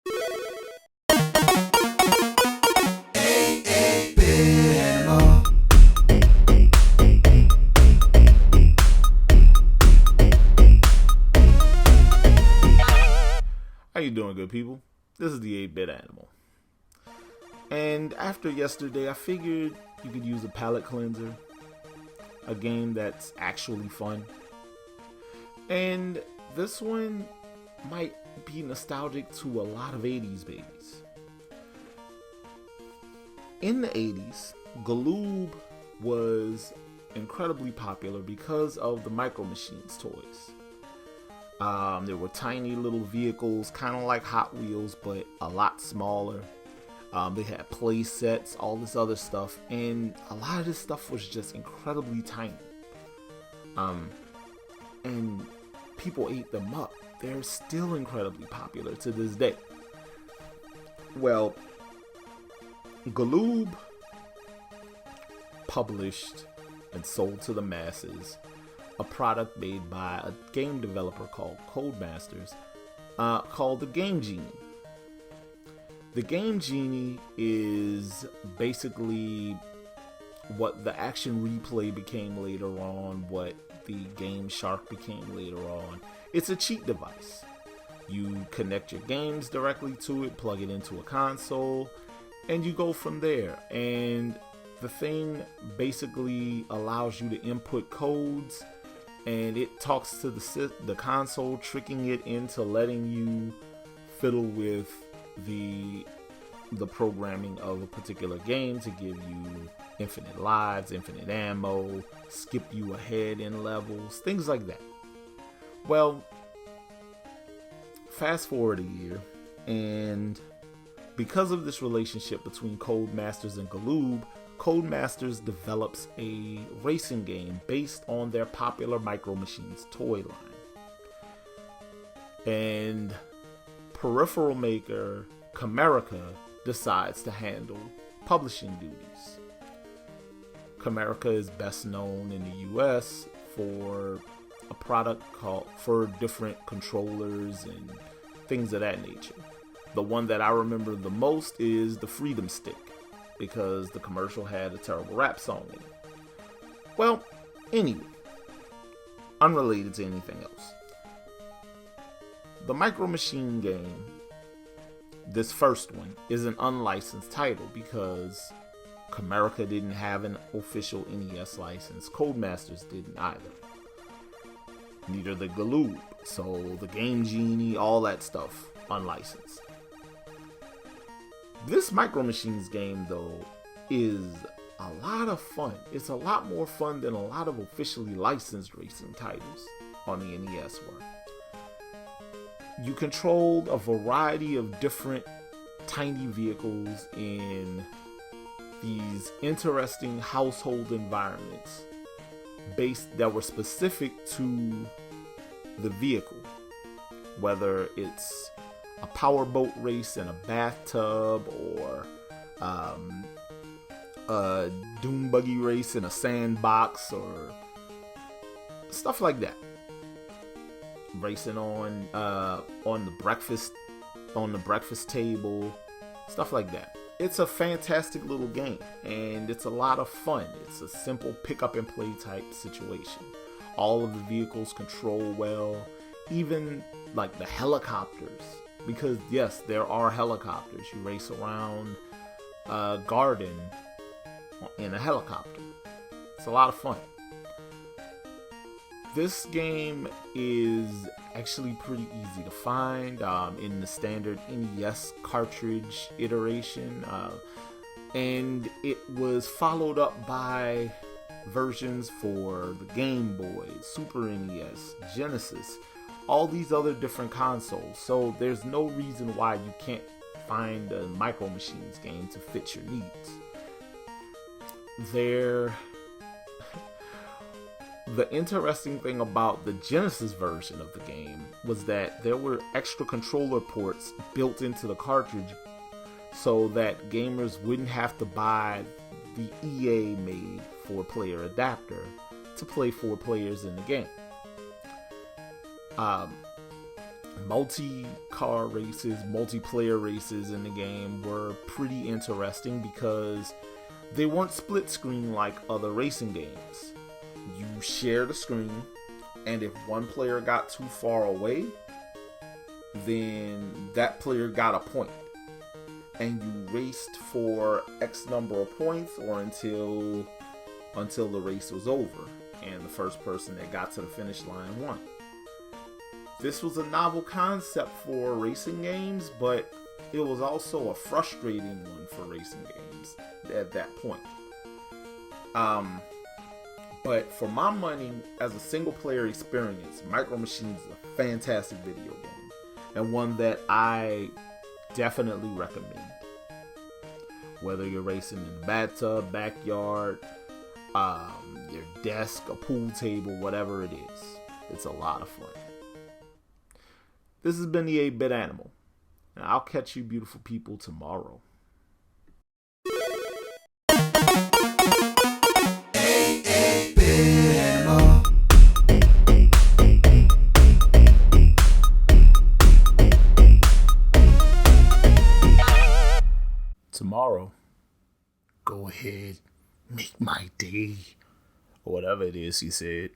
How you doing, good people? This is the 8-Bit Animal. And after yesterday, I figured you could use a palate cleanser, a game that's actually fun. And this one might be nostalgic to a lot of 80s babies. In the 80s, Galoob was incredibly popular because of the Micro Machines toys. There were tiny little vehicles, kind of like Hot Wheels, but a lot smaller. They had play sets, all this other stuff, and a lot of this stuff was just incredibly tiny. And people ate them up. They're still incredibly popular to this day. Well, Galoob published and sold to the masses a product made by a game developer called Codemasters, called the Game Genie. The Game Genie is basically what the Action Replay became later on, what the Game Shark became later on. It's a cheat device. You connect your games directly to it, plug it into a console, and you go from there. And the thing basically allows you to input codes, and it talks to the console, tricking it into letting you fiddle with the programming of a particular game to give you infinite lives, infinite ammo, skip you ahead in levels, things like that. Well, fast forward a year, and because of this relationship between Codemasters and Galoob, Codemasters develops a racing game based on their popular Micro Machines toy line. And peripheral maker Camerica decides to handle publishing duties. Camerica is best known in the US for a product for different controllers and things of that nature. The one that I remember the most is the Freedom Stick, because the commercial had a terrible rap song in it. Well, anyway, unrelated to anything else. The Micro Machine game, this first one, is an unlicensed title because Camerica didn't have an official NES license. Codemasters didn't either. Neither did Galoob. So the Game Genie, all that stuff, unlicensed. This Micro Machines game, though, is a lot of fun. It's a lot more fun than a lot of officially licensed racing titles on the NES were. You controlled a variety of different tiny vehicles in these interesting household environments that were specific to the vehicle, whether it's a powerboat race in a bathtub, or a dune buggy race in a sandbox, or stuff like that. Racing on the breakfast table, stuff like that. It's a fantastic little game, and it's a lot of fun. It's a simple pick up and play type situation. All of the vehicles control well, even like the helicopters. Because yes, there are helicopters. You race around a garden in a helicopter. It's a lot of fun. This game is actually pretty easy to find in the standard NES cartridge iteration. And it was followed up by versions for the Game Boy, Super NES, Genesis, all these other different consoles. So there's no reason why you can't find a Micro Machines game to fit your needs. The interesting thing about the Genesis version of the game was that there were extra controller ports built into the cartridge so that gamers wouldn't have to buy the EA made 4-player adapter to play 4 players in the game. multi-car races, multiplayer races in the game were pretty interesting because they weren't split screen like other racing games. You share the screen, and if one player got too far away, then that player got a point. And you raced for X number of points or until the race was over. And the first person that got to the finish line won. This was a novel concept for racing games, but it was also a frustrating one for racing games at that point. But for my money, as a single player experience, Micro Machines is a fantastic video game, and one that I definitely recommend. Whether you're racing in the bathtub, backyard, your desk, a pool table, whatever it is, it's a lot of fun. This has been the 8-Bit Animal, and I'll catch you beautiful people tomorrow. Tomorrow, go ahead, make my day, or whatever it is he said.